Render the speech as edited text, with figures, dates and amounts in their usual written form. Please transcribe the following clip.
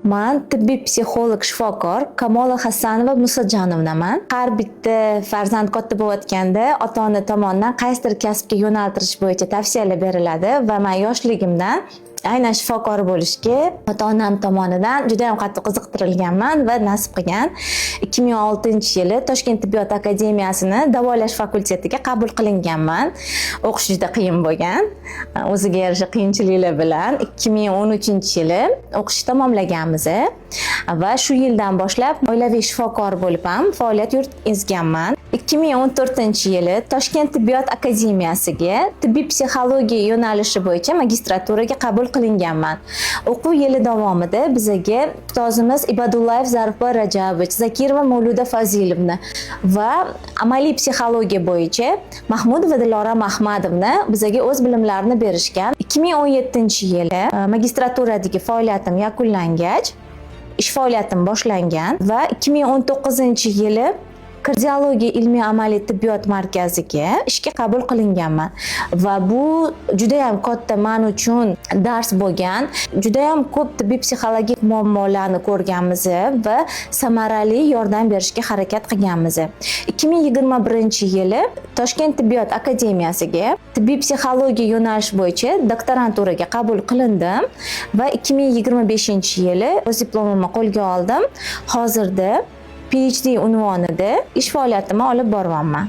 Men tibbiy psixolog shifokor Kamola Hasanova Musajonovnaman. Har bitta farzand katta bo'layotganda ota-ona tomonidan qaysidir kasbga yo'naltirish bo'yicha tavsiyalar beriladi va men yoshligimdan aynan shifokor bo'lishga ota-onam tomonidan juda ham qattiq qiziqtirilganman va nasib qilgan 2006-yili Toshkent tibbiyot akademiyasini davolash fakultetiga qabul qilinganman. O'qish juda qiyin bo'lgan. O'ziga yarasha qiyinchiliklar bilan 2013-yili o'qish tamomlaganmiz va shu yildan boshlab oilaviy shifokor bo'lib ham faoliyat yuritganman. 2014-yili Toshkent tibbiyot akademiyasiga tibbiy psixologiya yo'nalishi bo'yicha magistraturaga qabul qilinganman. O'quv yili davomida bizaga ustozimiz Ibadullayev Zarifboy Rajabovich, Zakirova Mavluda Fazilovna va amaliy psixologiya bo'yicha Mahmudova Dilora Mahmadovna bizaga o'z bilimlarini berishgan. 2017-yili magistraturadagi faoliyatim yakunlangach, ish faoliyatim boshlangan va 2019-yili kardiologiya ilmiy amaliy tibbiyot markaziga ishga qabul qilinganman va bu juda ham katta men uchun dars bo'lgan. Juda ham ko'p tibbiy psixologik muammolarni ko'rganmiz va samarali yordam berishga harakat qilganmiz. 2021-yili Toshkent tibbiyot akademiyasiga tibbiy psixologiya yo'nalishi bo'yicha doktoranturaga qabul qilindim va 2025-yili o'z diplomimni qo'lga oldim. Hozirda PhD unvonida ish faoliyatimni olib boryapman.